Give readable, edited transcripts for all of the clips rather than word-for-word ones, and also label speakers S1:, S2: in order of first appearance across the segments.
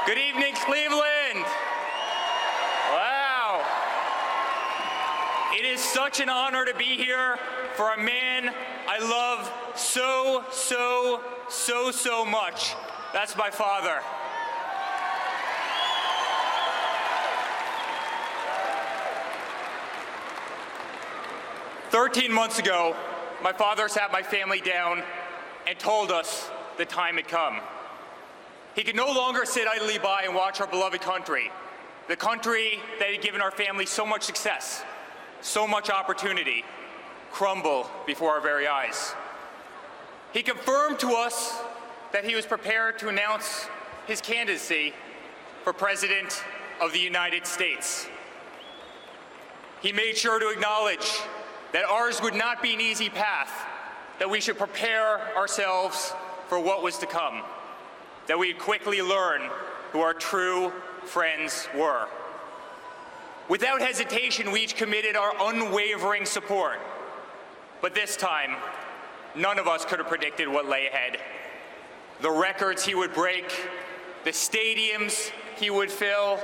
S1: Good evening, Cleveland. Wow. It is such an honor to be here for a man I love so much. That's my father. "13 months ago, my father sat my family down and told us the time had come. He could no longer sit idly by and watch our beloved country, the country that had given our family so much success, so much opportunity, crumble before our very eyes. He confirmed to us that he was prepared to announce his candidacy for President of the United States. He made sure to acknowledge that ours would not be an easy path, that we should prepare ourselves for what was to come, that we'd quickly learn who our true friends were. Without hesitation, we each committed our unwavering support. But this time, none of us could have predicted what lay ahead. The records he would break, the stadiums he would fill,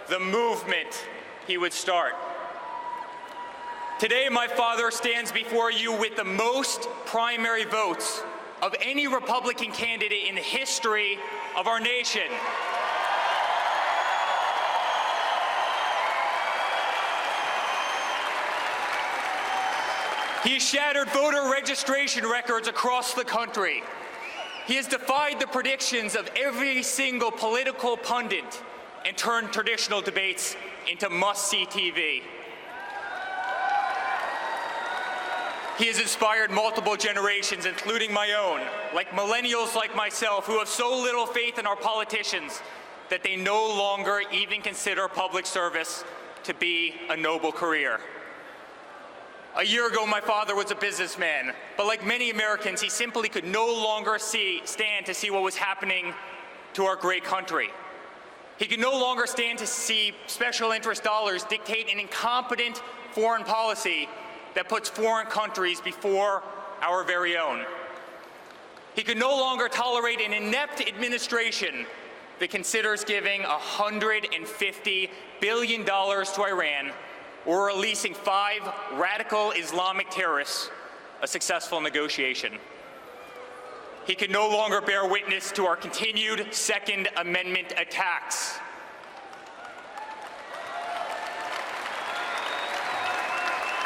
S1: the movement he would start. Today, my father stands before you with the most primary votes of any Republican candidate in the history of our nation. He has shattered voter registration records across the country. He has defied the predictions of every single political pundit and turned traditional debates into must-see TV. He has inspired multiple generations, including my own, like millennials like myself, who have so little faith in our politicians that they no longer even consider public service to be a noble career. A year ago, my father was a businessman, but like many Americans, he simply could no longer stand to see what was happening to our great country. He could no longer stand to see special interest dollars dictate an incompetent foreign policy that puts foreign countries before our very own. He could no longer tolerate an inept administration that considers giving $150 billion to Iran or releasing 5 radical Islamic terrorists a successful negotiation. He could no longer bear witness to our continued Second Amendment attacks.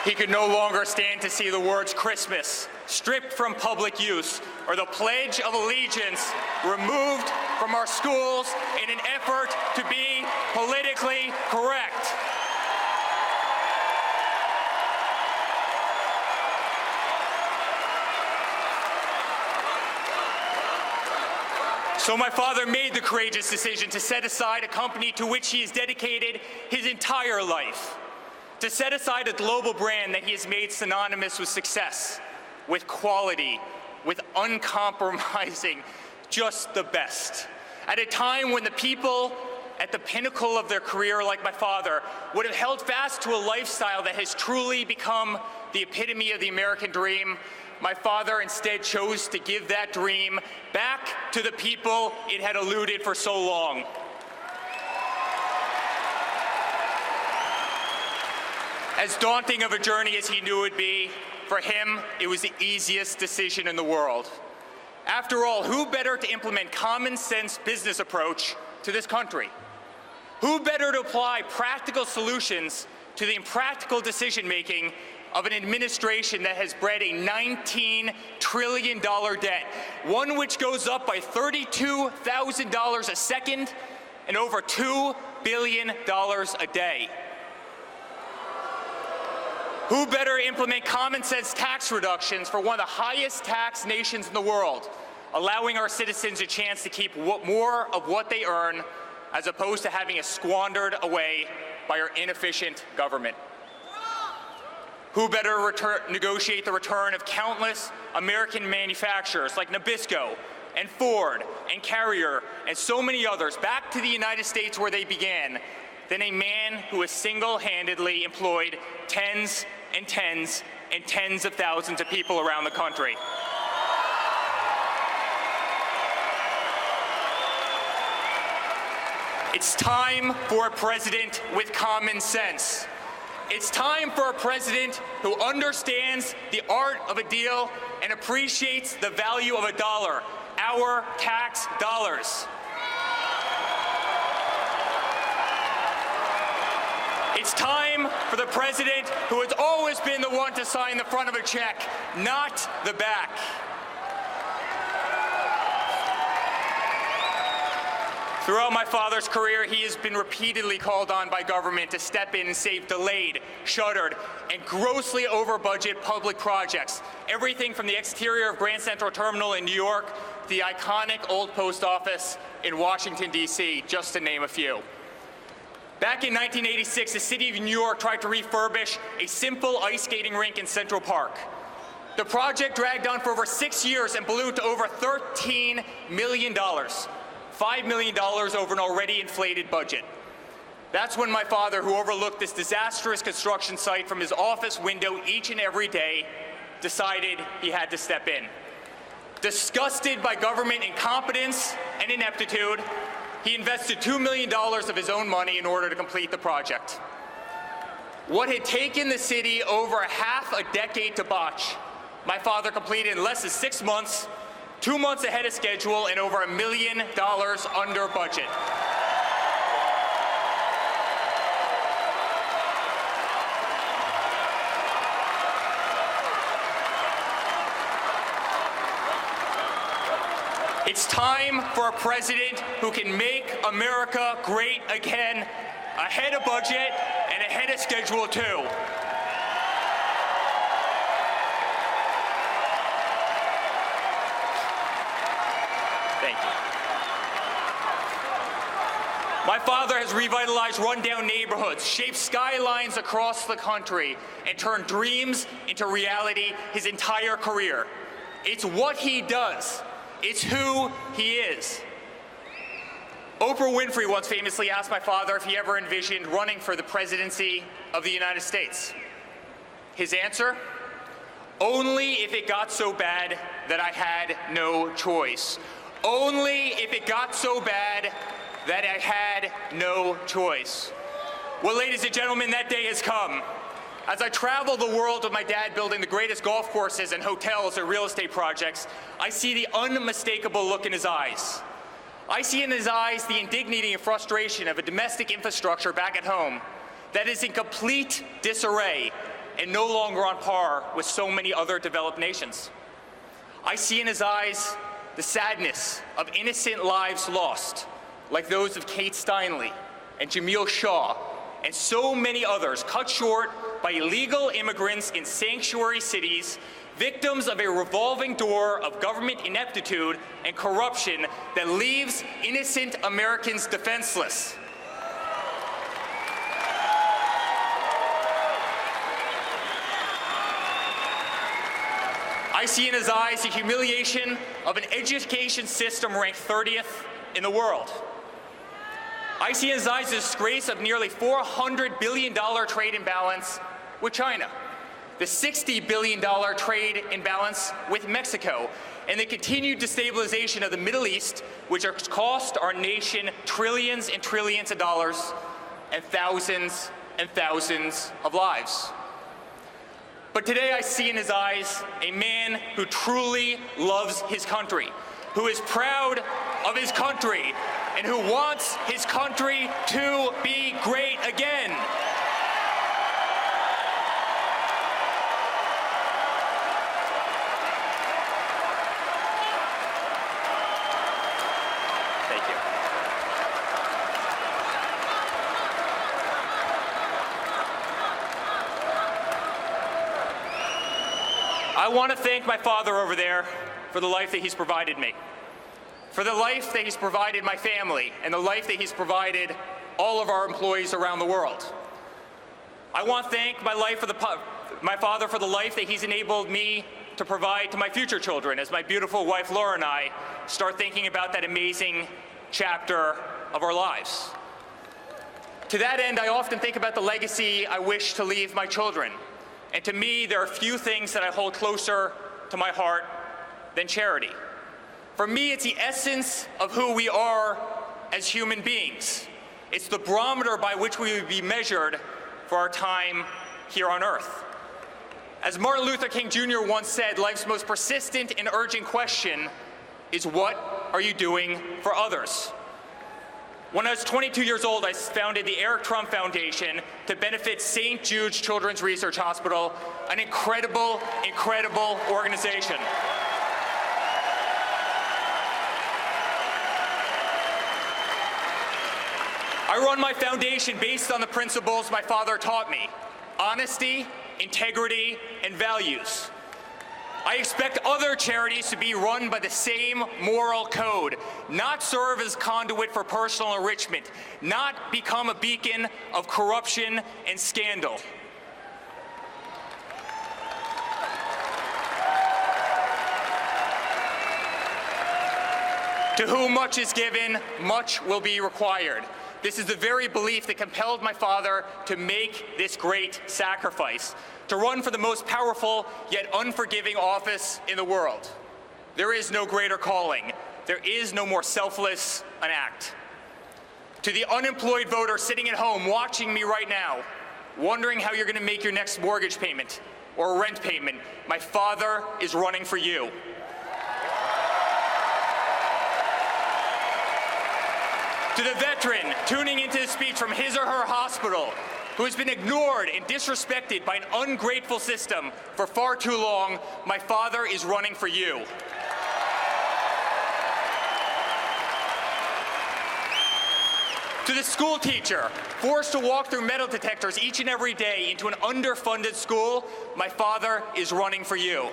S1: He could no longer stand to see the words Christmas stripped from public use or the Pledge of Allegiance removed from our schools in an effort to be politically correct. So my father made the courageous decision to set aside a company to which he has dedicated his entire life, to set aside a global brand that he has made synonymous with success, with quality, with uncompromising, just the best. At a time when the people at the pinnacle of their career, like my father, would have held fast to a lifestyle that has truly become the epitome of the American dream, my father instead chose to give that dream back to the people it had eluded for so long. As daunting of a journey as he knew it would be, for him, it was the easiest decision in the world. After all, who better to implement common sense business approach to this country? Who better to apply practical solutions to the impractical decision-making of an administration that has bred a $19 trillion debt, one which goes up by $32,000 a second and over $2 billion a day? Who better implement common sense tax reductions for one of the highest taxed nations in the world, allowing our citizens a chance to keep more of what they earn as opposed to having it squandered away by our inefficient government? Who better negotiate the return of countless American manufacturers like Nabisco and Ford and Carrier and so many others back to the United States where they began than a man who has single-handedly employed tens and tens and tens of thousands of people around the country? It's time for a president with common sense. It's time for a president who understands the art of a deal and appreciates the value of a dollar, our tax dollars. It's time for the president who has always been the one to sign the front of a check, not the back. Throughout my father's career, he has been repeatedly called on by government to step in and save delayed, shuttered, and grossly over-budget public projects. Everything from the exterior of Grand Central Terminal in New York to the iconic old post office in Washington, D.C., just to name a few. Back in 1986, the city of New York tried to refurbish a simple ice skating rink in Central Park. The project dragged on for over 6 years and blew to over $13 million. $5 million over an already inflated budget. That's when my father, who overlooked this disastrous construction site from his office window each and every day, decided he had to step in. Disgusted by government incompetence and ineptitude, he invested $2 million of his own money in order to complete the project. What had taken the city over half a decade to botch, my father completed in less than 6 months, 2 months ahead of schedule, and over $1 million under budget. It's time for a president who can make America great again, ahead of budget and ahead of schedule too. Thank you. My father has revitalized rundown neighborhoods, shaped skylines across the country, and turned dreams into reality his entire career. It's what he does. It's who he is. Oprah Winfrey once famously asked my father if he ever envisioned running for the presidency of the United States. His answer? Only if it got so bad that I had no choice. Only if it got so bad that I had no choice. Well, ladies and gentlemen, that day has come. As I travel the world with my dad building the greatest golf courses and hotels and real estate projects, I see the unmistakable look in his eyes. I see in his eyes the indignity and frustration of a domestic infrastructure back at home that is in complete disarray and no longer on par with so many other developed nations. I see in his eyes the sadness of innocent lives lost, like those of Kate Steinle and Jamil Shaw, and so many others cut short by illegal immigrants in sanctuary cities, victims of a revolving door of government ineptitude and corruption that leaves innocent Americans defenseless. I see in his eyes the humiliation of an education system ranked 30th in the world. I see in his eyes the disgrace of nearly $400 billion trade imbalance with China, the $60 billion trade imbalance with Mexico, and the continued destabilization of the Middle East, which has cost our nation trillions and trillions of dollars and thousands of lives. But today I see in his eyes a man who truly loves his country, who is proud of his country, and who wants his country to be great again. Thank you. I want to thank my father over there for the life that he's provided me, for the life that he's provided my family, and the life that he's provided all of our employees around the world. I want to thank my father for the life that he's enabled me to provide to my future children as my beautiful wife Laura and I start thinking about that amazing chapter of our lives. To that end, I often think about the legacy I wish to leave my children. And to me, there are few things that I hold closer to my heart than charity. For me, it's the essence of who we are as human beings. It's the barometer by which we would be measured for our time here on earth. As Martin Luther King Jr. once said, life's most persistent and urgent question is, what are you doing for others? When I was 22 years old, I founded the Eric Trump Foundation to benefit St. Jude's Children's Research Hospital, an incredible, incredible organization. I run my foundation based on the principles my father taught me: honesty, integrity, and values. I expect other charities to be run by the same moral code, not serve as conduit for personal enrichment, not become a beacon of corruption and scandal. To whom much is given, much will be required. This is the very belief that compelled my father to make this great sacrifice, to run for the most powerful yet unforgiving office in the world. There is no greater calling. There is no more selfless an act. To the unemployed voter sitting at home watching me right now, wondering how you're going to make your next mortgage payment or rent payment, my father is running for you. To the veteran tuning into the speech from his or her hospital, who has been ignored and disrespected by an ungrateful system for far too long, my father is running for you. To the school teacher, forced to walk through metal detectors each and every day into an underfunded school, my father is running for you.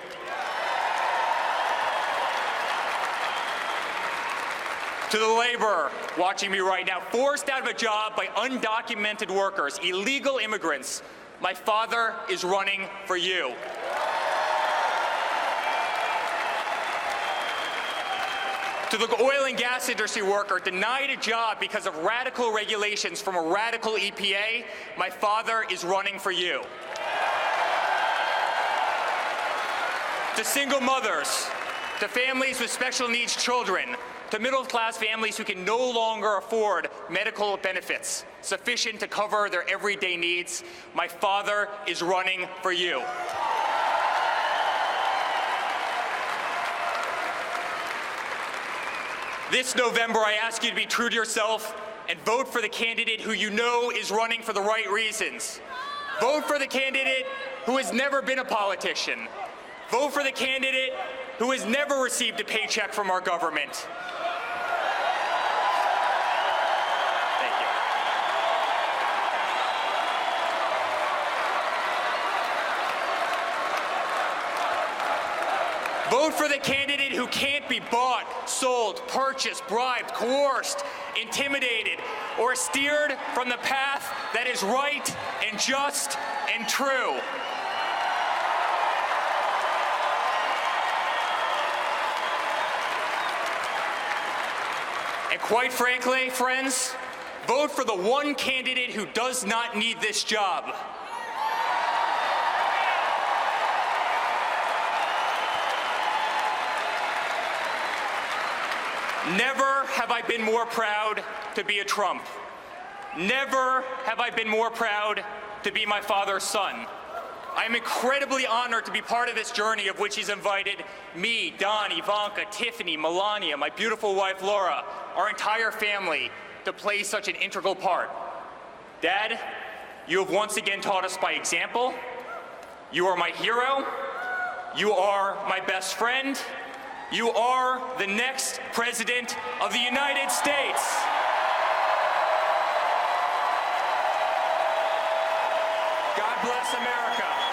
S1: To the laborer watching me right now, forced out of a job by undocumented workers, illegal immigrants, my father is running for you. To the oil and gas industry worker denied a job because of radical regulations from a radical EPA, my father is running for you. To single mothers, to families with special needs children, to middle-class families who can no longer afford medical benefits sufficient to cover their everyday needs, my father is running for you. This November, I ask you to be true to yourself and vote for the candidate who you know is running for the right reasons. Vote for the candidate who has never been a politician. Vote for the candidate who has never received a paycheck from our government. Vote for the candidate who can't be bought, sold, purchased, bribed, coerced, intimidated, or steered from the path that is right and just and true. And quite frankly, friends, vote for the one candidate who does not need this job. Never have I been more proud to be a Trump. Never have I been more proud to be my father's son. I am incredibly honored to be part of this journey of which he's invited me, Don, Ivanka, Tiffany, Melania, my beautiful wife Laura, our entire family to play such an integral part. Dad, you have once again taught us by example. You are my hero. You are my best friend. You are the next President of the United States. God bless America.